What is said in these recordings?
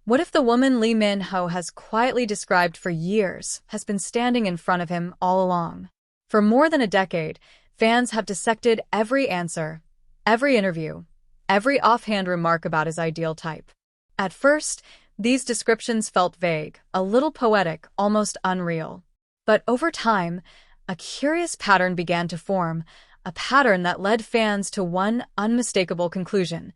What if the woman Lee Min-ho has quietly described for years has been standing in front of him all along? For more than a decade, fans have dissected every answer, every interview, every offhand remark about his ideal type. At first, these descriptions felt vague, a little poetic, almost unreal. But over time, a curious pattern began to form, a pattern that led fans to one unmistakable conclusion.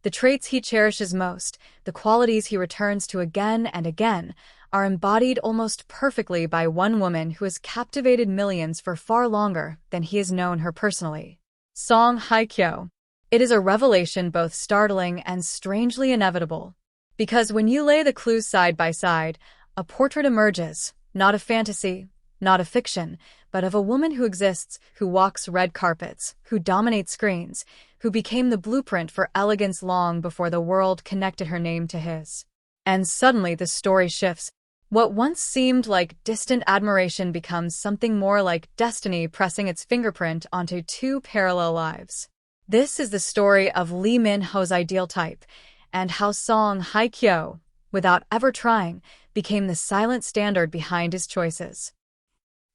The traits he cherishes most, the qualities he returns to again and again, are embodied almost perfectly by one woman who has captivated millions for far longer than he has known her personally. Song Hye Kyo. It is a revelation both startling and strangely inevitable. Because when you lay the clues side by side, a portrait emerges, not of fantasy, not of fiction, but of a woman who exists, who walks red carpets, who dominates screens, who became the blueprint for elegance long before the world connected her name to his. And suddenly the story shifts. What once seemed like distant admiration becomes something more like destiny pressing its fingerprint onto two parallel lives. This is the story of Lee Min-ho's ideal type, and how Song Hye Kyo, without ever trying, became the silent standard behind his choices.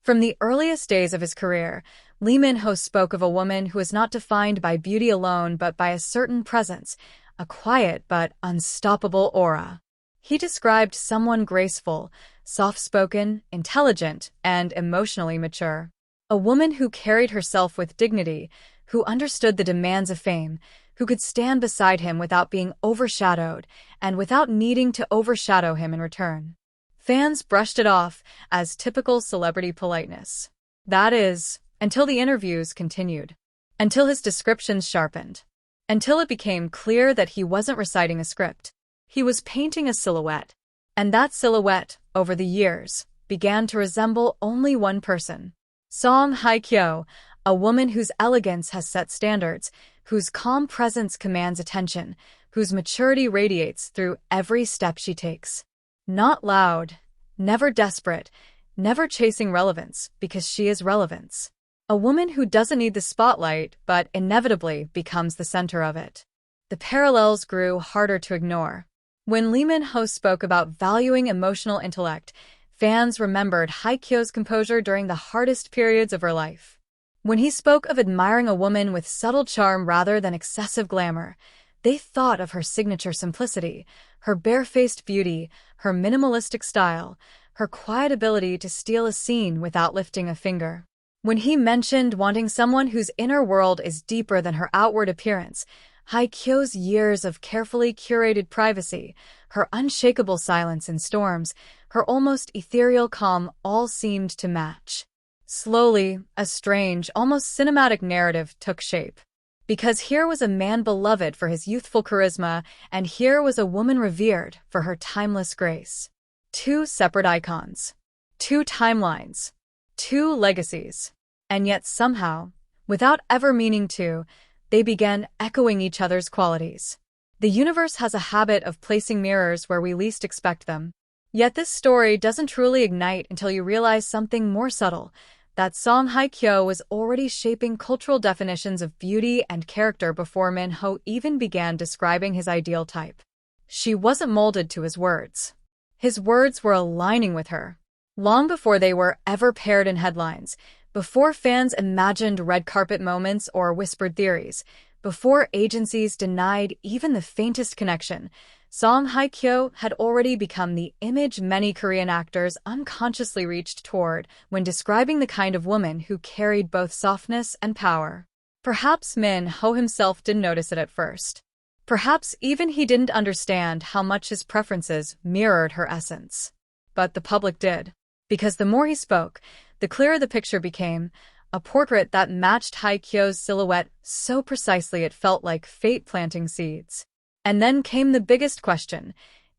From the earliest days of his career, Lee Min-ho spoke of a woman who is not defined by beauty alone but by a certain presence, a quiet but unstoppable aura. He described someone graceful, soft-spoken, intelligent, and emotionally mature. A woman who carried herself with dignity, who understood the demands of fame, who could stand beside him without being overshadowed and without needing to overshadow him in return. Fans brushed it off as typical celebrity politeness. That is, until the interviews continued. Until his descriptions sharpened. Until it became clear that he wasn't reciting a script. He was painting a silhouette. And that silhouette, over the years, began to resemble only one person. Song Hye Kyo, a woman whose elegance has set standards, whose calm presence commands attention, whose maturity radiates through every step she takes. Not loud, never desperate, never chasing relevance because she is relevance. A woman who doesn't need the spotlight but inevitably becomes the center of it. The parallels grew harder to ignore. When Lee Min-ho spoke about valuing emotional intellect, fans remembered Hye Kyo's composure during the hardest periods of her life. When he spoke of admiring a woman with subtle charm rather than excessive glamour, they thought of her signature simplicity, her barefaced beauty, her minimalistic style, her quiet ability to steal a scene without lifting a finger. When he mentioned wanting someone whose inner world is deeper than her outward appearance, Hye Kyo's years of carefully curated privacy, her unshakable silence in storms, her almost ethereal calm all seemed to match. Slowly, a strange, almost cinematic narrative took shape. Because here was a man beloved for his youthful charisma, and here was a woman revered for her timeless grace. Two separate icons. Two timelines. Two legacies. And yet somehow, without ever meaning to, they began echoing each other's qualities. The universe has a habit of placing mirrors where we least expect them. Yet this story doesn't truly ignite until you realize something more subtle, that Song Hye Kyo was already shaping cultural definitions of beauty and character before Min-ho even began describing his ideal type. She wasn't molded to his words. His words were aligning with her. Long before they were ever paired in headlines, before fans imagined red carpet moments or whispered theories, before agencies denied even the faintest connection, Song Hye Kyo had already become the image many Korean actors unconsciously reached toward when describing the kind of woman who carried both softness and power. Perhaps Min-ho himself didn't notice it at first. Perhaps even he didn't understand how much his preferences mirrored her essence. But the public did. Because the more he spoke, the clearer the picture became, a portrait that matched Hye Kyo's silhouette so precisely it felt like fate planting seeds. And then came the biggest question: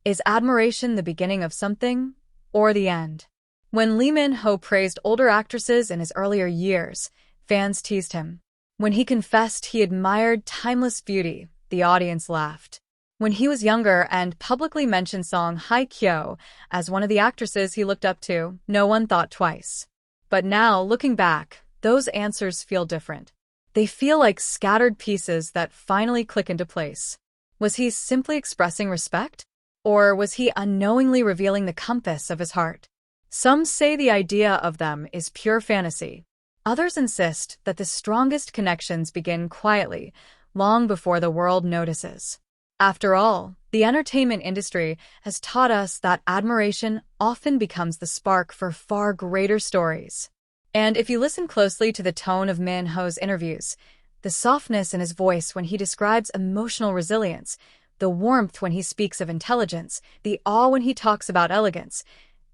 is admiration the beginning of something, or the end? When Lee Min-ho praised older actresses in his earlier years, fans teased him. When he confessed he admired timeless beauty, the audience laughed. When he was younger and publicly mentioned Song Hye Kyo as one of the actresses he looked up to, no one thought twice. But now, looking back, those answers feel different. They feel like scattered pieces that finally click into place. Was he simply expressing respect? Or was he unknowingly revealing the compass of his heart? Some say the idea of them is pure fantasy. Others insist that the strongest connections begin quietly, long before the world notices. After all, the entertainment industry has taught us that admiration often becomes the spark for far greater stories. And if you listen closely to the tone of Min Ho's interviews, the softness in his voice when he describes emotional resilience, the warmth when he speaks of intelligence, the awe when he talks about elegance,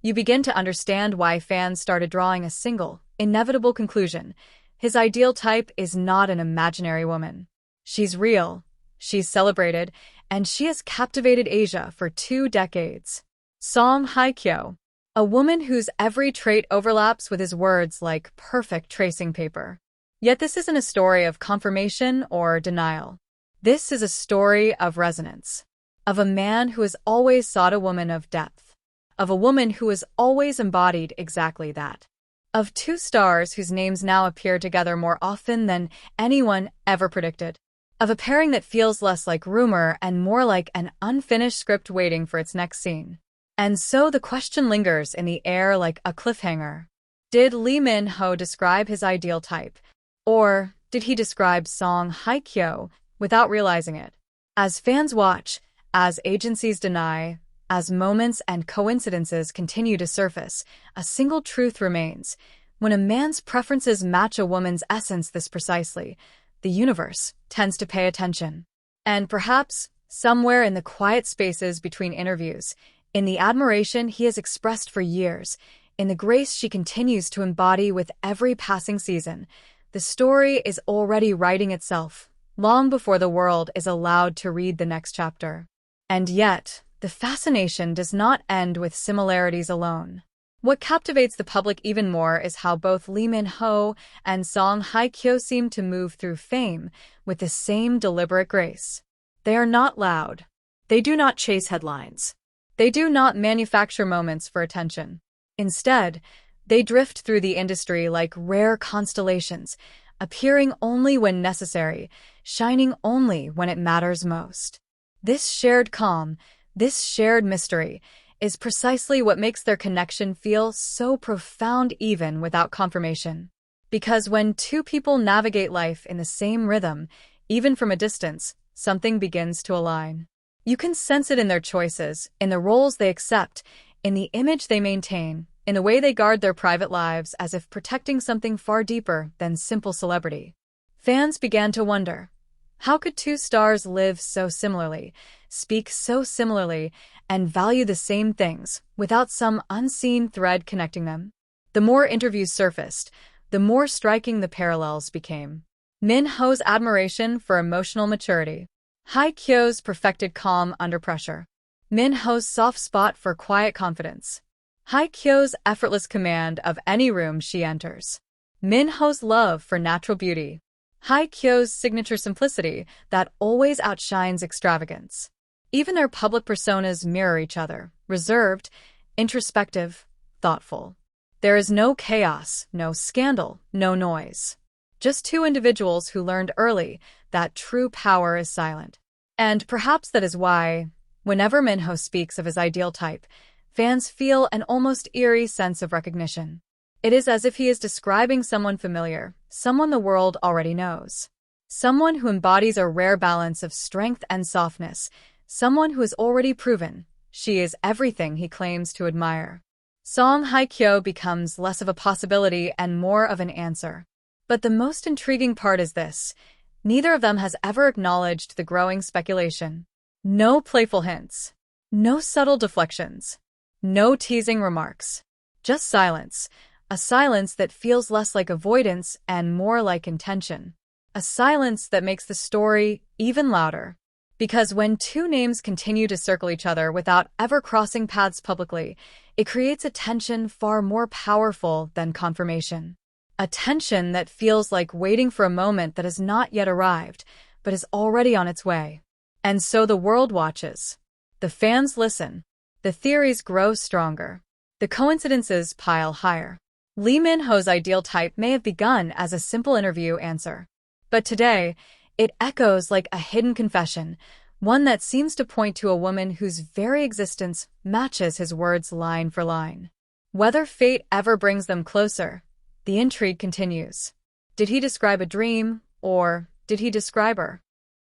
you begin to understand why fans started drawing a single, inevitable conclusion. His ideal type is not an imaginary woman. She's real, she's celebrated, and she has captivated Asia for 2 decades. Song Hye Kyo, a woman whose every trait overlaps with his words like perfect tracing paper. Yet this isn't a story of confirmation or denial. This is a story of resonance, of a man who has always sought a woman of depth, of a woman who has always embodied exactly that, of 2 stars whose names now appear together more often than anyone ever predicted, of a pairing that feels less like rumor and more like an unfinished script waiting for its next scene. And so the question lingers in the air like a cliffhanger. Did Lee Min Ho describe his ideal type? Or did he describe Song Hye Kyo without realizing it? As fans watch, as agencies deny, as moments and coincidences continue to surface, a single truth remains. When a man's preferences match a woman's essence this precisely, the universe tends to pay attention. And perhaps, somewhere in the quiet spaces between interviews, in the admiration he has expressed for years, in the grace she continues to embody with every passing season, the story is already writing itself, long before the world is allowed to read the next chapter. And yet, the fascination does not end with similarities alone. What captivates the public even more is how both Lee Min Ho and Song Hye Kyo seem to move through fame with the same deliberate grace. They are not loud. They do not chase headlines. They do not manufacture moments for attention. Instead, they drift through the industry like rare constellations, appearing only when necessary, shining only when it matters most. This shared calm, this shared mystery, is precisely what makes their connection feel so profound even without confirmation. Because when 2 people navigate life in the same rhythm, even from a distance, something begins to align. You can sense it in their choices, in the roles they accept, in the image they maintain, in the way they guard their private lives as if protecting something far deeper than simple celebrity. Fans began to wonder, how could 2 stars live so similarly, speak so similarly, and value the same things without some unseen thread connecting them? The more interviews surfaced, the more striking the parallels became. Min Ho's admiration for emotional maturity, Hye Kyo's perfected calm under pressure, Min Ho's soft spot for quiet confidence, Hye Kyo's effortless command of any room she enters, Min Ho's love for natural beauty, Hye Kyo's signature simplicity that always outshines extravagance. Even their public personas mirror each other, reserved, introspective, thoughtful. There is no chaos, no scandal, no noise. Just 2 individuals who learned early that true power is silent. And perhaps that is why, whenever Min Ho speaks of his ideal type, fans feel an almost eerie sense of recognition. It is as if he is describing someone familiar, someone the world already knows. Someone who embodies a rare balance of strength and softness, someone who has already proven she is everything he claims to admire. Song Hye Kyo becomes less of a possibility and more of an answer. But the most intriguing part is this: neither of them has ever acknowledged the growing speculation. No playful hints. No subtle deflections. No teasing remarks. Just silence. A silence that feels less like avoidance and more like intention. A silence that makes the story even louder. Because when 2 names continue to circle each other without ever crossing paths publicly, it creates a tension far more powerful than confirmation. A tension that feels like waiting for a moment that has not yet arrived, but is already on its way. And so the world watches. The fans listen. The theories grow stronger. The coincidences pile higher. Lee Min Ho's ideal type may have begun as a simple interview answer. But today, it echoes like a hidden confession, one that seems to point to a woman whose very existence matches his words line for line. Whether fate ever brings them closer, the intrigue continues. Did he describe a dream, or did he describe her?